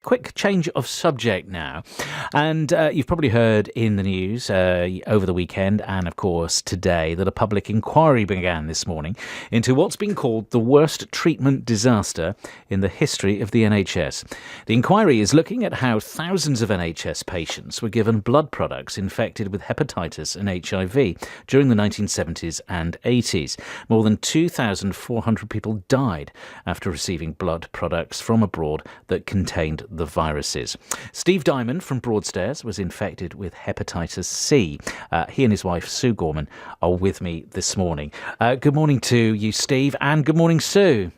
quick change of subject now. And you've probably heard in the news over the weekend and, of course, today that a public inquiry began this morning into what's been called the worst treatment disaster in the history of the NHS. The inquiry is looking at how thousands of NHS patients were given blood products infected with hepatitis and HIV during the 1970s and 80s. More than 2,400 people died after receiving blood products from abroad that contained the viruses. Steve Diamond from Broadstairs was infected with hepatitis C. He and his wife, Sue Gorman, are with me this morning. Good morning to you, Steve, and good morning, Sue.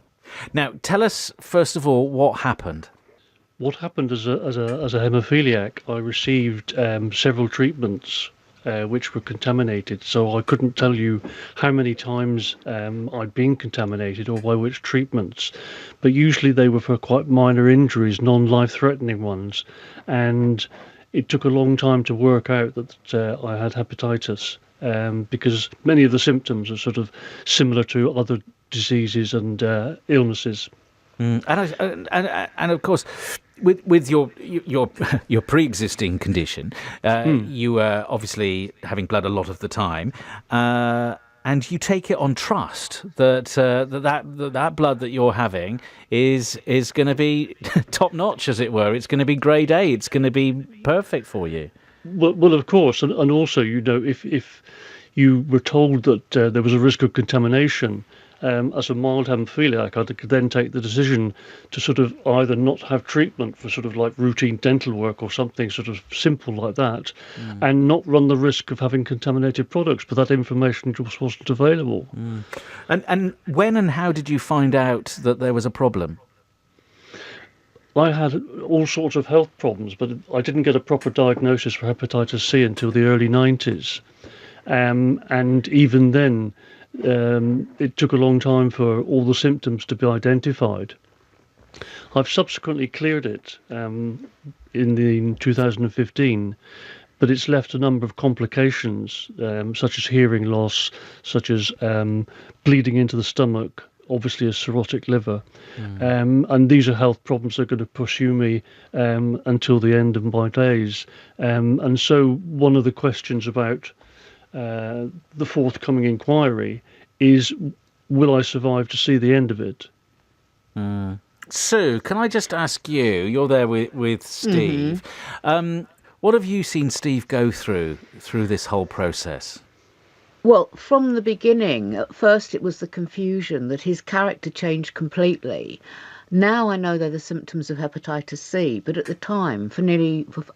Now, tell us, first of all, what happened. What happened as a haemophiliac, I received several treatments which were contaminated, so I couldn't tell you how many times I'd been contaminated or by which treatments, but usually they were for quite minor injuries, non-life-threatening ones, and it took a long time to work out that I had hepatitis because many of the symptoms are sort of similar to other diseases and illnesses. And of course, with your pre-existing condition, you were obviously having blood a lot of the time, and you take it on trust that blood that you're having is going to be top notch, as it were. It's going to be grade A. It's going to be perfect for you. Well, of course, and also, if you were told that there was a risk of contamination. As a mild haemophiliac, I could then take the decision to sort of either not have treatment for sort of like routine dental work or something sort of simple like that, and not run the risk of having contaminated products, but that information just wasn't available. And when and how did you find out that there was a problem? I had all sorts of health problems, but I didn't get a proper diagnosis for hepatitis C until the early 90s. And even then, it took a long time for all the symptoms to be identified. I've subsequently cleared it in 2015, but it's left a number of complications, such as hearing loss, such as bleeding into the stomach, obviously a cirrhotic liver. And these are health problems that are going to pursue me until the end of my days. And so one of the questions about the forthcoming inquiry is, will I survive to see the end of it? Sue, can I just ask you, you're there with Steve, what have you seen Steve go through this whole process? Well, from the beginning, at first it was the confusion that his character changed completely. Now I know they're the symptoms of hepatitis C, but at the time, for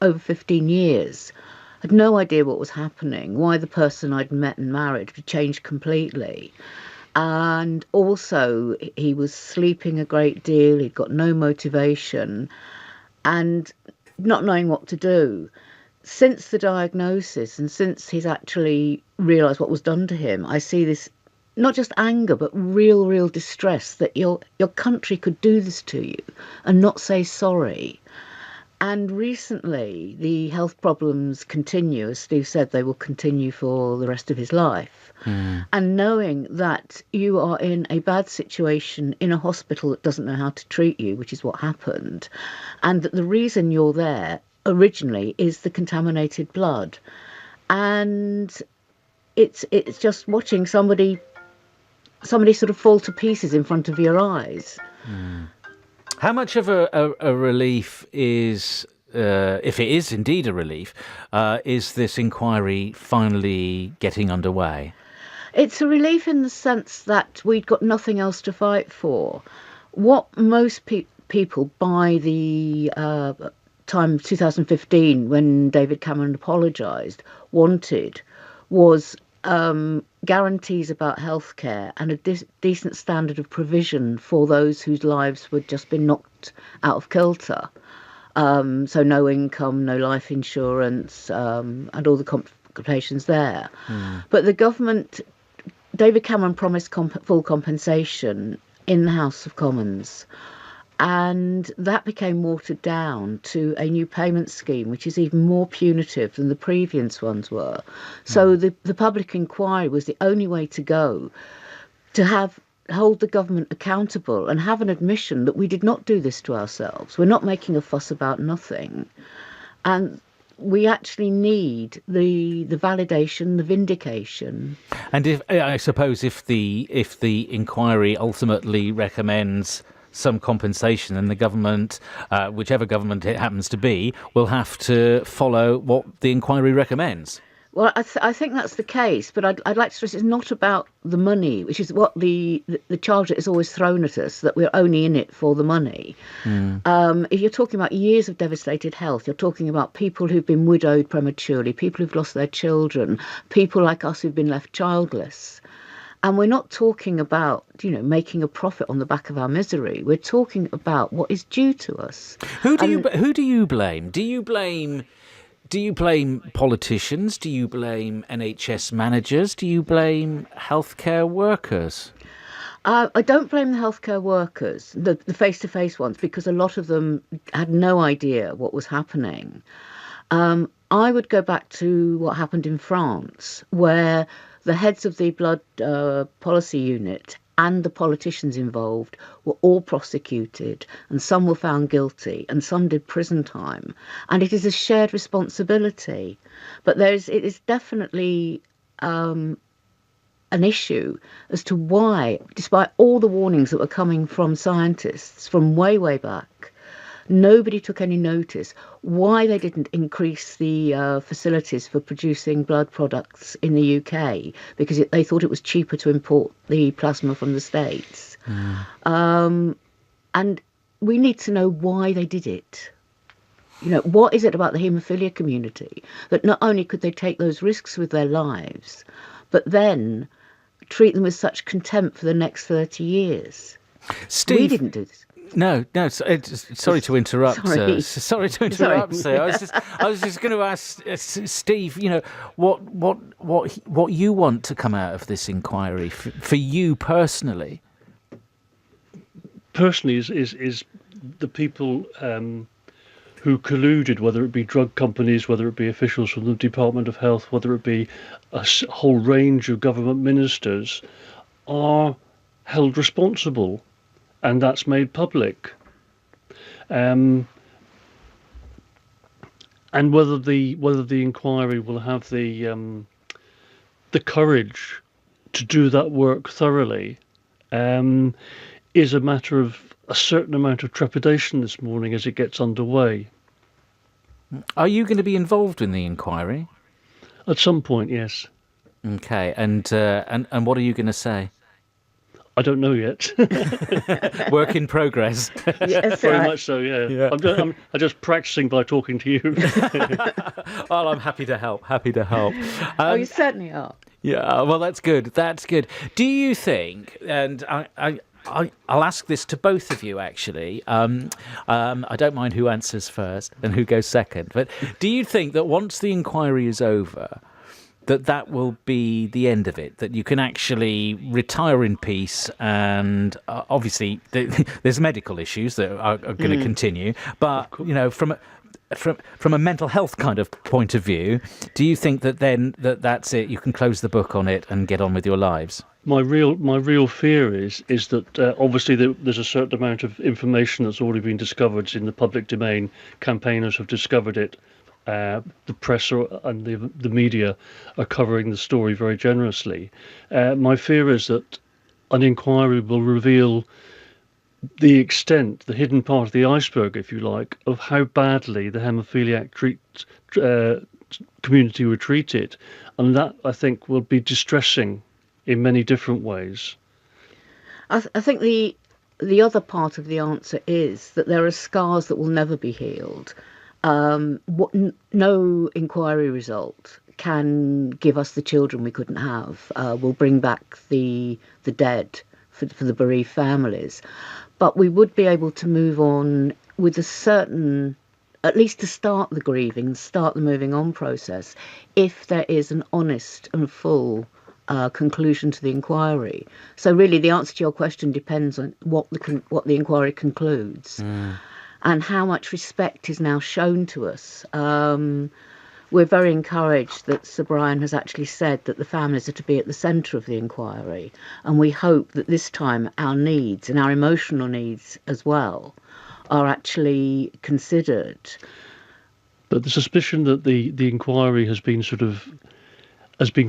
over 15 years, I had no idea what was happening, why the person I'd met and married had changed completely. And also, he was sleeping a great deal, he'd got no motivation, and not knowing what to do. Since the diagnosis and since he's actually realised what was done to him, I see this, not just anger, but real distress that your country could do this to you and not say sorry. And recently, the health problems continue. As Steve said, they will continue for the rest of his life. And knowing that you are in a bad situation in a hospital that doesn't know how to treat you, which is what happened, and that the reason you're there originally is the contaminated blood. And it's just watching somebody sort of fall to pieces in front of your eyes. How much of a relief is, if it is indeed a relief, is this inquiry finally getting underway? It's a relief in the sense that we'd got nothing else to fight for. What most people by the time of 2015, when David Cameron apologised, wanted was guarantees about healthcare and a decent standard of provision for those whose lives had just been knocked out of kilter. So no income, no life insurance, and all the complications there. But the government, David Cameron promised full compensation in the House of Commons. And that became watered down to a new payment scheme, which is even more punitive than the previous ones were. So the public inquiry was the only way to go, to have hold the government accountable and have an admission that we did not do this to ourselves. We're not making a fuss about nothing. And we actually need the validation, the vindication. And if I suppose if the inquiry ultimately recommends some compensation, then the government, whichever government it happens to be, will have to follow what the inquiry recommends. Well, I think that's the case, but I'd like to stress it's not about the money, which is what the charge that is always thrown at us, that we're only in it for the money. If you're talking about years of devastated health, you're talking about people who've been widowed prematurely, people who've lost their children, people like us who've been left childless. And we're not talking about, making a profit on the back of our misery. We're talking about what is due to us. Who do you blame? Do you blame politicians? Do you blame NHS managers? Do you blame healthcare workers? I don't blame the healthcare workers, the face-to-face ones, because a lot of them had no idea what was happening. I would go back to what happened in France, where the heads of the blood policy unit and the politicians involved were all prosecuted, and some were found guilty and some did prison time. And it is a shared responsibility. But it is definitely an issue as to why, despite all the warnings that were coming from scientists from way, way back, nobody took any notice why they didn't increase the facilities for producing blood products in the UK, because they thought it was cheaper to import the plasma from the States. And we need to know why they did it. What is it about the haemophilia community that not only could they take those risks with their lives, but then treat them with such contempt for the next 30 years? Steve, we didn't do this. No. Sorry to interrupt. Sorry to interrupt, sir. I was just going to ask Steve. What you want to come out of this inquiry for you personally. Personally, is the people who colluded, whether it be drug companies, whether it be officials from the Department of Health, whether it be a whole range of government ministers, are held responsible. And that's made public. And whether the inquiry will have the courage to do that work thoroughly is a matter of a certain amount of trepidation this morning as it gets underway. Are you going to be involved in the inquiry? At some point, yes. Okay, and what are you going to say? I don't know yet. Work in progress. Yes, Very right. much so, yeah. I'm just practicing by talking to you. Well, I'm happy to help. Oh, you certainly are. Yeah, well, that's good. Do you think, and I'll ask this to both of you, actually. I don't mind who answers first and who goes second. But do you think that once the inquiry is over, that will be the end of it, that you can actually retire in peace? And obviously there's medical issues that are going to continue, but from a mental health kind of point of view, do you think that then that's it, you can close the book on it and get on with your lives? My real fear is that obviously there's a certain amount of information that's already been discovered. It's in the public domain. Campaigners have discovered it. The press and the media are covering the story very generously. My fear is that an inquiry will reveal the extent, the hidden part of the iceberg, if you like, of how badly the haemophiliac community were treated, and that, I think, will be distressing in many different ways. I think the other part of the answer is that there are scars that will never be healed. No inquiry result can give us the children we couldn't have, will bring back the dead for the bereaved families. But we would be able to move on with a certain, at least to start the grieving, start the moving on process, if there is an honest and full conclusion to the inquiry. So really the answer to your question depends on what the inquiry concludes. And how much respect is now shown to us. we're very encouraged that Sir Brian has actually said that the families are to be at the centre of the inquiry, and we hope that this time our needs and our emotional needs as well are actually considered. But the suspicion that the inquiry has been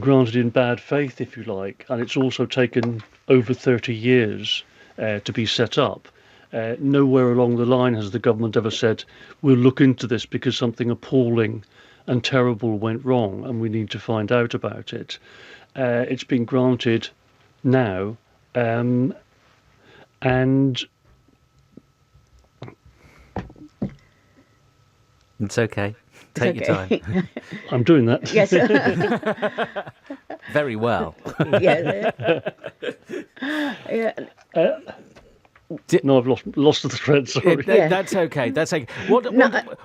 granted in bad faith, if you like, and it's also taken over 30 years to be set up. Nowhere along the line has the government ever said, we'll look into this because something appalling and terrible went wrong and we need to find out about it. It's been granted now, and It's okay. Take your time. I'm doing that. Yes. Very well. Yeah. Yeah. No, I've lost the thread. Sorry. Yeah. That's okay. That's okay.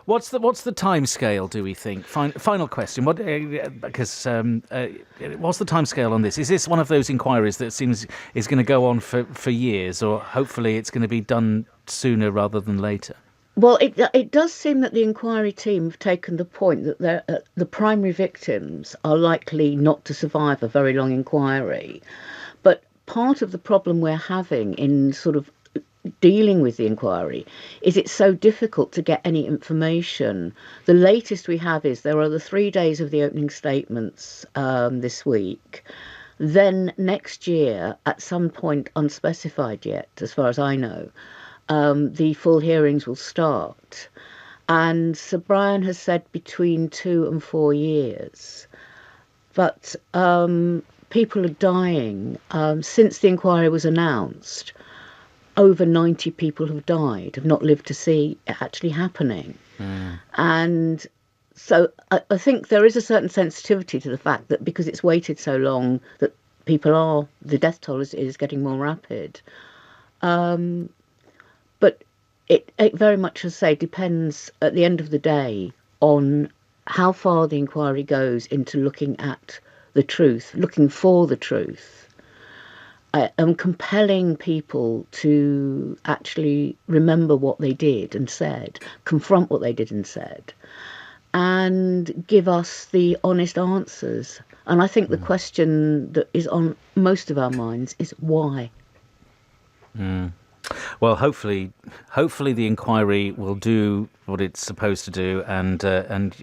What's the time scale? Do we think? Final question. What's the time scale on this? Is this one of those inquiries that seems is going to go on for years, or hopefully it's going to be done sooner rather than later? Well, it does seem that the inquiry team have taken the point that the primary victims are likely not to survive a very long inquiry. But part of the problem we're having in sort of dealing with the inquiry is it's so difficult to get any information. The latest we have is there are the 3 days of the opening statements this week. Then next year, at some point unspecified yet, as far as I know, the full hearings will start. And Sir Brian has said between 2 and 4 years. But people are dying. Since the inquiry was announced, over 90 people have died, have not lived to see it actually happening. And so I think there is a certain sensitivity to the fact that because it's waited so long, that the death toll is getting more rapid. But it very much, as I say, depends at the end of the day on how far the inquiry goes into looking at the truth, looking for the truth, and compelling people to actually remember what they did and said, confront what they did and said, and give us the honest answers. And I think the question that is on most of our minds is why. Well, hopefully the inquiry will do what it's supposed to do, and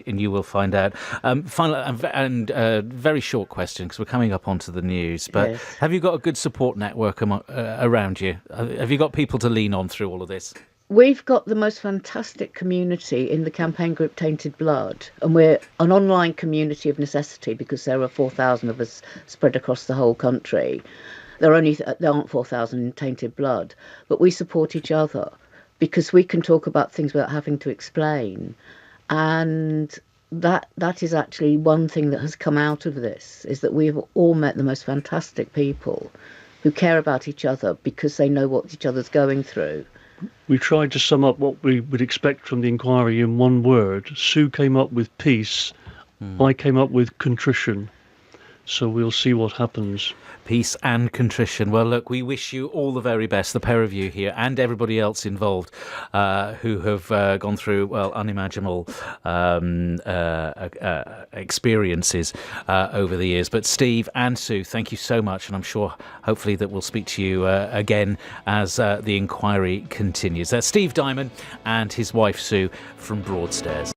you will find out. Final and very short question because we're coming up onto the news. But Yes. Have you got a good support network around you? Have you got people to lean on through all of this? We've got the most fantastic community in the campaign group Tainted Blood, and we're an online community of necessity because there are 4,000 of us spread across the whole country. There aren't 4,000 in Tainted Blood, but we support each other because we can talk about things without having to explain. And that is actually one thing that has come out of this, is that we've all met the most fantastic people who care about each other because they know what each other's going through. We tried to sum up what we would expect from the inquiry in one word. Sue came up with peace. I came up with contrition. So we'll see what happens. Peace and contrition. Well, look, we wish you all the very best, the pair of you here, and everybody else involved who have gone through, well, unimaginable experiences over the years. But Steve and Sue, thank you so much, and I'm sure, hopefully, that we'll speak to you again as the inquiry continues. That's Steve Diamond and his wife, Sue, from Broadstairs.